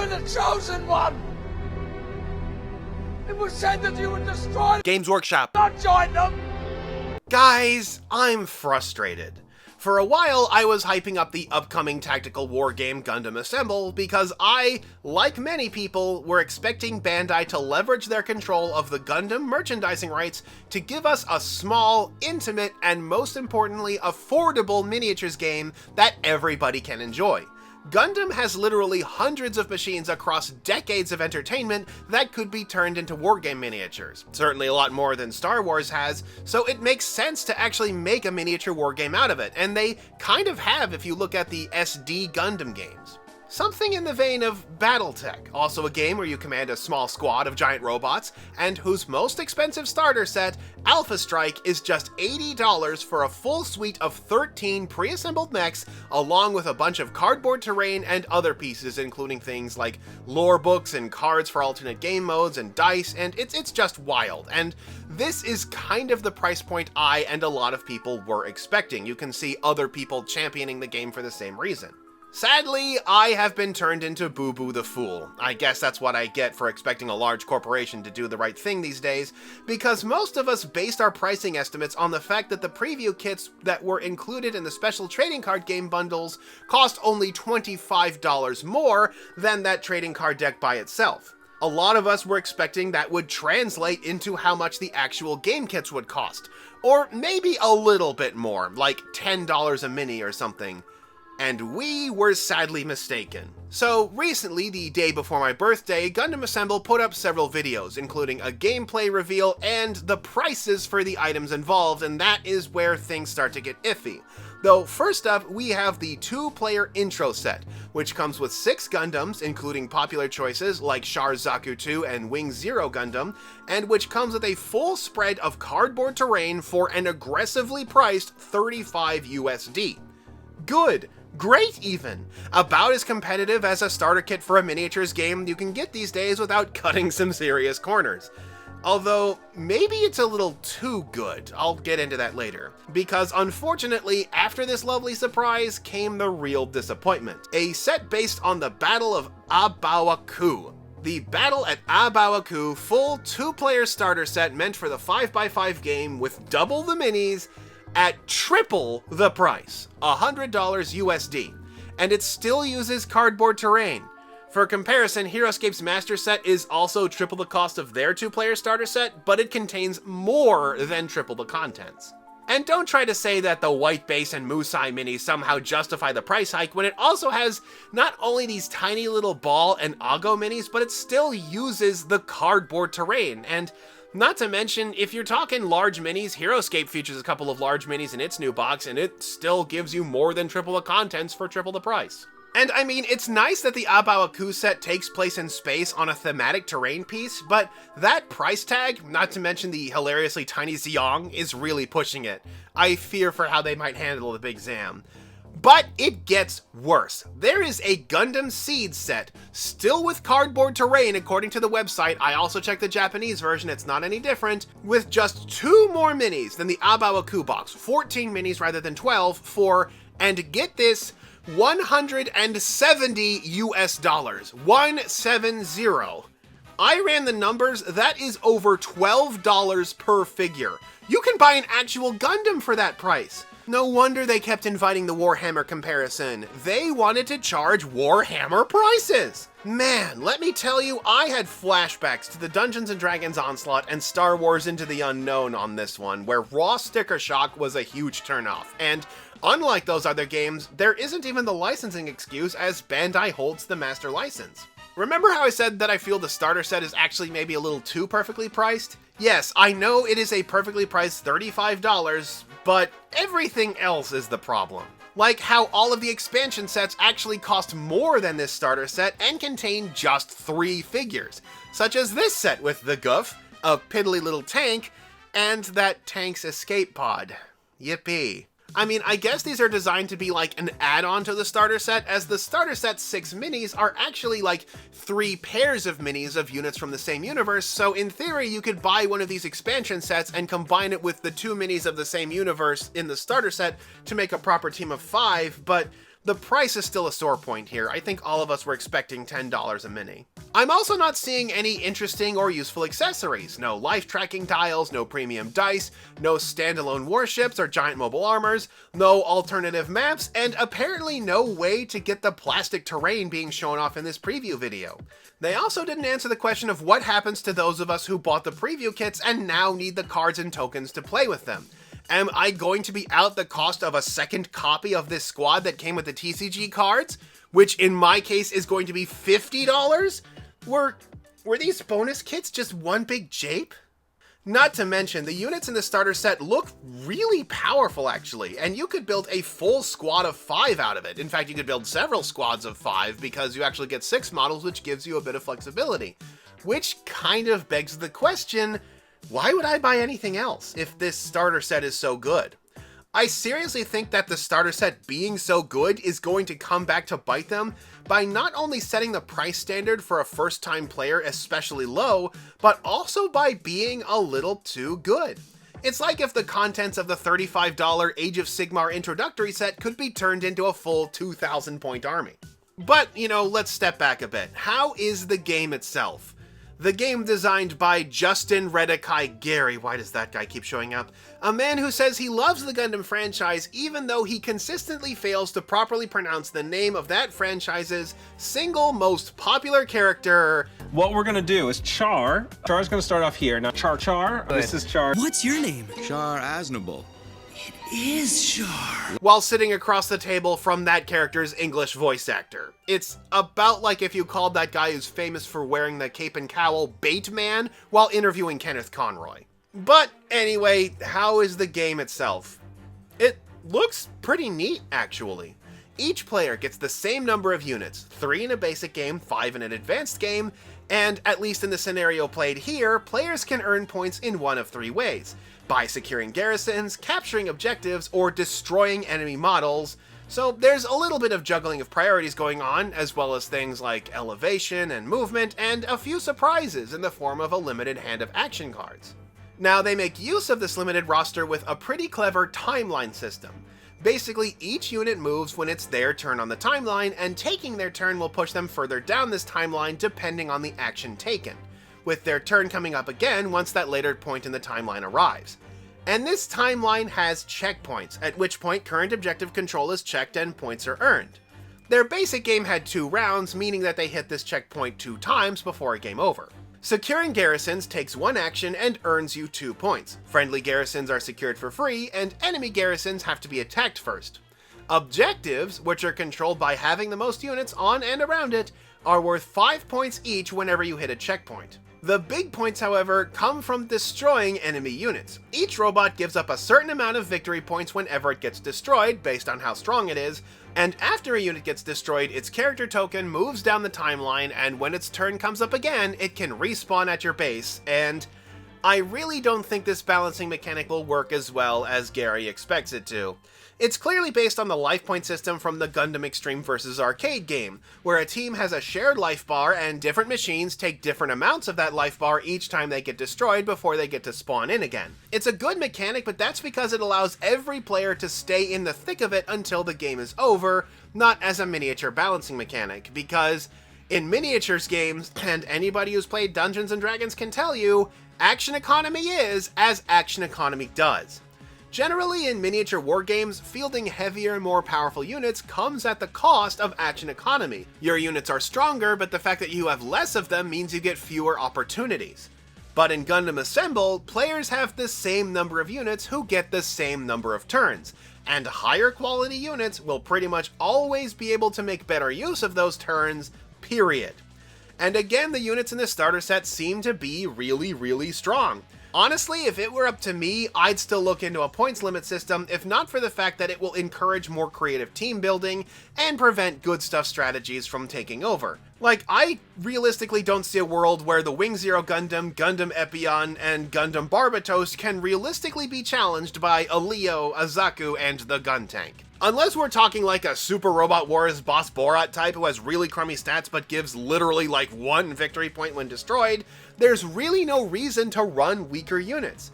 the chosen one! It was said that you would destroy Games Workshop, not join them! Guys, I'm frustrated. For a while, I was hyping up the upcoming tactical war game Gundam Assemble because I, like many people, were expecting Bandai to leverage their control of the Gundam merchandising rights to give us a small, intimate, and most importantly, affordable miniatures game that everybody can enjoy. Gundam has literally hundreds of machines across decades of entertainment that could be turned into wargame miniatures. Certainly a lot more than Star Wars has, so it makes sense to actually make a miniature wargame out of it, and they kind of have if you look at the SD Gundam games. Something in the vein of Battletech, also a game where you command a small squad of giant robots, and whose most expensive starter set, Alpha Strike, is just $80 for a full suite of 13 pre-assembled mechs, along with a bunch of cardboard terrain and other pieces, including things like lore books and cards for alternate game modes and dice, and it's just wild. And this is kind of the price point I and a lot of people were expecting. You can see other people championing the game for the same reason. Sadly, I have been turned into Boo Boo the Fool. I guess that's what I get for expecting a large corporation to do the right thing these days, because most of us based our pricing estimates on the fact that the preview kits that were included in the special trading card game bundles cost only $25 more than that trading card deck by itself. A lot of us were expecting that would translate into how much the actual game kits would cost, or maybe a little bit more, like $10 a mini or something. And we were sadly mistaken. So recently, the day before my birthday, Gundam Assemble put up several videos, including a gameplay reveal and the prices for the items involved, and that is where things start to get iffy. Though first up, we have the 2-player intro set, which comes with 6 Gundams, including popular choices like Char Zaku 2 and Wing Zero Gundam, and which comes with a full spread of cardboard terrain for an aggressively priced $35 USD. Good. Great even! About as competitive as a starter kit for a miniatures game you can get these days without cutting some serious corners. Although, maybe it's a little too good. I'll get into that later. Because unfortunately, after this lovely surprise came the real disappointment. A set based on the Battle of Abawaku. The Battle at Abawaku full 2-player starter set meant for the 5x5 game with double the minis, at triple the price, $100 USD, and it still uses cardboard terrain. For comparison, Heroescape's Master Set is also triple the cost of their 2-player starter set, but it contains more than triple the contents. And don't try to say that the White Base and Musai minis somehow justify the price hike when it also has not only these tiny little Ball and Ago minis, but it still uses the cardboard terrain. And not to mention, if you're talking large minis, Heroescape features a couple of large minis in its new box, and it still gives you more than triple the contents for triple the price. And I mean, it's nice that the Abawaku set takes place in space on a thematic terrain piece, but that price tag, not to mention the hilariously tiny Zeong, is really pushing it. I fear for how they might handle the big Zam. But it gets worse. There is a Gundam Seed set, still with cardboard terrain according to the website. I also checked the Japanese version, it's not any different, with just 2 more minis than the Abawaku box, 14 minis rather than 12 for, and get this, $170 US. 170. I ran the numbers, that is over $12 per figure. You can buy an actual Gundam for that price. No wonder they kept inviting the Warhammer comparison. They wanted to charge Warhammer prices. Man, let me tell you, I had flashbacks to the Dungeons & Dragons Onslaught and Star Wars Into the Unknown on this one, where raw sticker shock was a huge turnoff. And unlike those other games, there isn't even the licensing excuse as Bandai holds the master license. Remember how I said that I feel the starter set is actually maybe a little too perfectly priced? Yes, I know it is a perfectly priced $35, but everything else is the problem. Like how all of the expansion sets actually cost more than this starter set and contain just 3 figures, such as this set with the Goof, a piddly little tank, and that tank's escape pod. Yippee. I mean, I guess these are designed to be like an add-on to the starter set, as the starter set's 6 minis are actually like 3 pairs of minis of units from the same universe, so in theory you could buy one of these expansion sets and combine it with the 2 minis of the same universe in the starter set to make a proper team of 5, but the price is still a sore point here. I think all of us were expecting $10 a mini. I'm also not seeing any interesting or useful accessories. No life tracking tiles, no premium dice, no standalone warships or giant mobile armors, no alternative maps, and apparently no way to get the plastic terrain being shown off in this preview video. They also didn't answer the question of what happens to those of us who bought the preview kits and now need the cards and tokens to play with them. Am I going to be out the cost of a second copy of this squad that came with the TCG cards, which in my case is going to be $50? Were these bonus kits just one big jape? Not to mention, the units in the starter set look really powerful actually, and you could build a full squad of 5 out of it. In fact, you could build several squads of 5 because you actually get 6 models, which gives you a bit of flexibility. Which kind of begs the question, why would I buy anything else if this starter set is so good? I seriously think that the starter set being so good is going to come back to bite them by not only setting the price standard for a first-time player especially low, but also by being a little too good. It's like if the contents of the $35 Age of Sigmar introductory set could be turned into a full 2,000 point army. But, let's step back a bit. How is the game itself? The game designed by Justin Redekai Gary, why does that guy keep showing up? A man who says he loves the Gundam franchise even though he consistently fails to properly pronounce the name of that franchise's single most popular character. What we're gonna do is Char. Char's gonna start off here. Now Char, this is Char. What's your name? Char Aznable. It is Char. While sitting across the table from that character's English voice actor. It's about like if you called that guy who's famous for wearing the cape and cowl Bait Man while interviewing Kenneth Conroy. But anyway, how is the game itself? It looks pretty neat, actually. Each player gets the same number of units, 3 in a basic game, 5 in an advanced game, and at least in the scenario played here, players can earn points in one of 3 ways: by securing garrisons, capturing objectives, or destroying enemy models. So there's a little bit of juggling of priorities going on, as well as things like elevation and movement, and a few surprises in the form of a limited hand of action cards. Now, they make use of this limited roster with a pretty clever timeline system. Basically, each unit moves when it's their turn on the timeline, and taking their turn will push them further down this timeline depending on the action taken, with their turn coming up again once that later point in the timeline arrives. And this timeline has checkpoints, at which point current objective control is checked and points are earned. Their basic game had 2 rounds, meaning that they hit this checkpoint 2 times before a game over. Securing garrisons takes 1 action and earns you 2 points. Friendly garrisons are secured for free, and enemy garrisons have to be attacked first. Objectives, which are controlled by having the most units on and around it, are worth 5 points each whenever you hit a checkpoint. The big points, however, come from destroying enemy units. Each robot gives up a certain amount of victory points whenever it gets destroyed, based on how strong it is, and after a unit gets destroyed, its character token moves down the timeline, and when its turn comes up again, it can respawn at your base, and I really don't think this balancing mechanic will work as well as Gary expects it to. It's clearly based on the life point system from the Gundam Extreme vs. Arcade game, where a team has a shared life bar and different machines take different amounts of that life bar each time they get destroyed before they get to spawn in again. It's a good mechanic, but that's because it allows every player to stay in the thick of it until the game is over, not as a miniature balancing mechanic, because in miniatures games, and anybody who's played Dungeons & Dragons can tell you, action economy is as action economy does. Generally, in miniature war games, fielding heavier and more powerful units comes at the cost of action economy. Your units are stronger, but the fact that you have less of them means you get fewer opportunities. But in Gundam Assemble, players have the same number of units who get the same number of turns, and higher quality units will pretty much always be able to make better use of those turns, period. And again, the units in the starter set seem to be really strong. Honestly, if it were up to me, I'd still look into a points limit system, if not for the fact that it will encourage more creative team building and prevent good stuff strategies from taking over. Like, I realistically don't see a world where the Wing Zero Gundam, Gundam Epion, and Gundam Barbatos can realistically be challenged by a Leo, a Zaku, and the Gun Tank. Unless we're talking like a Super Robot Wars Boss Borat type who has really crummy stats but gives literally like 1 victory point when destroyed, there's really no reason to run weaker units.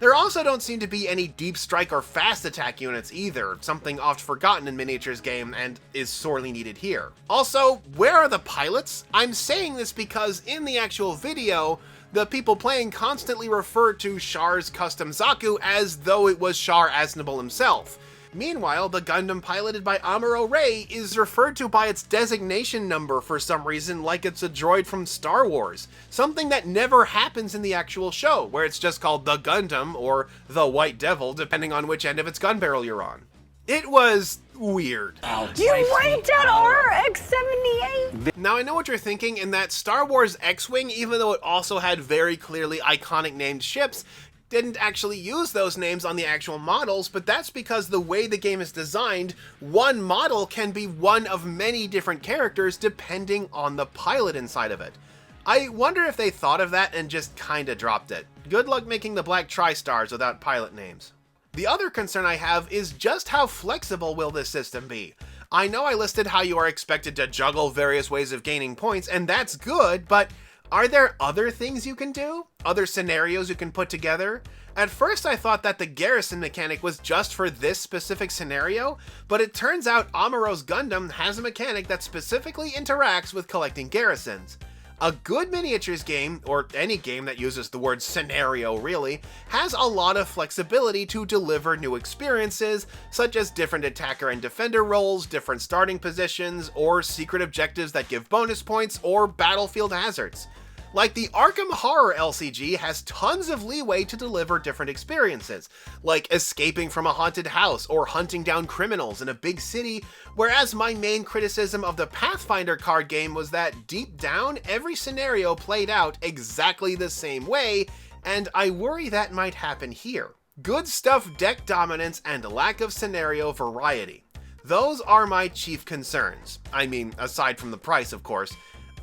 There also don't seem to be any deep strike or fast attack units either, something oft forgotten in miniatures game and is sorely needed here. Also, where are the pilots? I'm saying this because in the actual video, the people playing constantly refer to Char's custom Zaku as though it was Char Aznable himself. Meanwhile, the Gundam piloted by Amuro Ray is referred to by its designation number for some reason like it's a droid from Star Wars, something that never happens in the actual show, where it's just called the Gundam or the White Devil, depending on which end of its gun barrel you're on. It was weird. You wiped out RX-78? Now I know what you're thinking, in that Star Wars X-Wing, even though it also had very clearly iconic named ships, didn't actually use those names on the actual models, but that's because the way the game is designed, one model can be one of many different characters depending on the pilot inside of it. I wonder if they thought of that and just kinda dropped it. Good luck making the Black Tri-Stars without pilot names. The other concern I have is just how flexible will this system be? I know I listed how you are expected to juggle various ways of gaining points, and that's good, but are there other things you can do? Other scenarios you can put together? At first I thought that the garrison mechanic was just for this specific scenario, but it turns out Amuro's Gundam has a mechanic that specifically interacts with collecting garrisons. A good miniatures game, or any game that uses the word scenario really, has a lot of flexibility to deliver new experiences, such as different attacker and defender roles, different starting positions, or secret objectives that give bonus points, or battlefield hazards. Like the Arkham Horror LCG has tons of leeway to deliver different experiences, like escaping from a haunted house or hunting down criminals in a big city, whereas my main criticism of the Pathfinder card game was that deep down, every scenario played out exactly the same way, and I worry that might happen here. Good stuff deck dominance and lack of scenario variety. Those are my chief concerns. I mean, aside from the price, of course.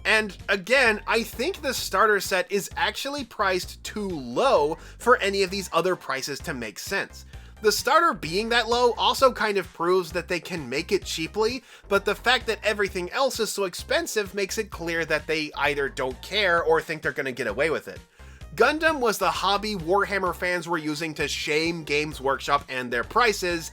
And again, I think the starter set is actually priced too low for any of these other prices to make sense. The starter being that low also kind of proves that they can make it cheaply, but the fact that everything else is so expensive makes it clear that they either don't care or think they're gonna get away with it. Gundam was the hobby Warhammer fans were using to shame Games Workshop and their prices,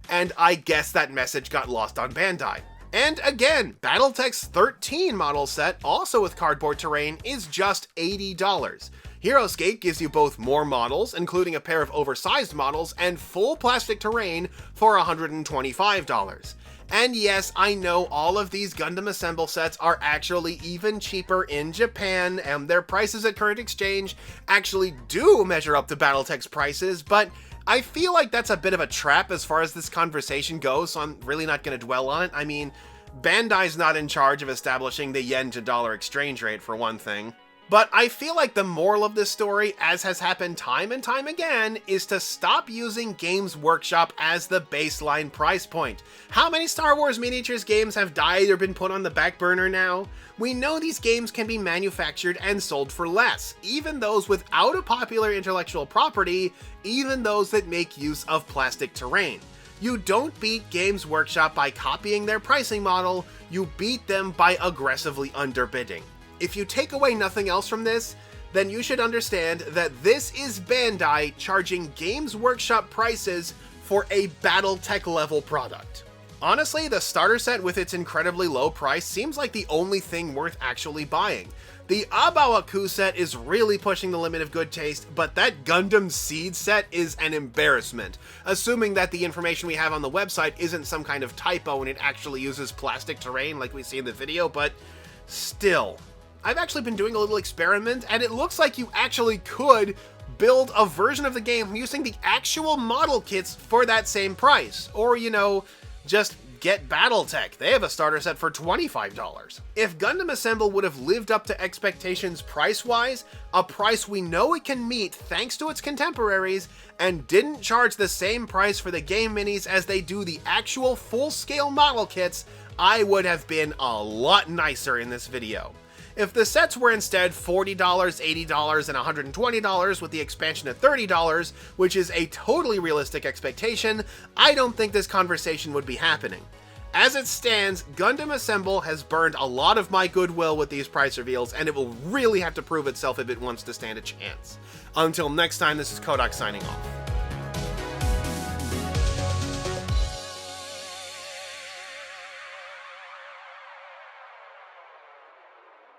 and I guess that message got lost on Bandai. And again, Battletech's 13 model set, also with cardboard terrain, is just $80. HeroScape gives you both more models, including a pair of oversized models, and full plastic terrain for $125. And yes, I know all of these Gundam Assemble sets are actually even cheaper in Japan, and their prices at current exchange actually do measure up to Battletech's prices, but I feel like that's a bit of a trap as far as this conversation goes, so I'm really not going to dwell on it. I mean, Bandai's not in charge of establishing the yen to dollar exchange rate, for one thing. But I feel like the moral of this story, as has happened time and time again, is to stop using Games Workshop as the baseline price point. How many Star Wars miniatures games have died or been put on the back burner now? We know these games can be manufactured and sold for less, even those without a popular intellectual property, even those that make use of plastic terrain. You don't beat Games Workshop by copying their pricing model, you beat them by aggressively underbidding. If you take away nothing else from this, then you should understand that this is Bandai charging Games Workshop prices for a Battletech level product. Honestly, the starter set with its incredibly low price seems like the only thing worth actually buying. The Abawaku set is really pushing the limit of good taste, but that Gundam Seed set is an embarrassment, assuming that the information we have on the website isn't some kind of typo and it actually uses plastic terrain like we see in the video, but still. I've actually been doing a little experiment, and it looks like you actually could build a version of the game using the actual model kits for that same price. Or, you know, just get Battletech. They have a starter set for $25. If Gundam Assemble would have lived up to expectations price-wise, a price we know it can meet thanks to its contemporaries, and didn't charge the same price for the game minis as they do the actual full-scale model kits, I would have been a lot nicer in this video. If the sets were instead $40, $80, and $120 with the expansion at $30, which is a totally realistic expectation, I don't think this conversation would be happening. As it stands, Gundam Assemble has burned a lot of my goodwill with these price reveals, and it will really have to prove itself if it wants to stand a chance. Until next time, this is Kohdok signing off.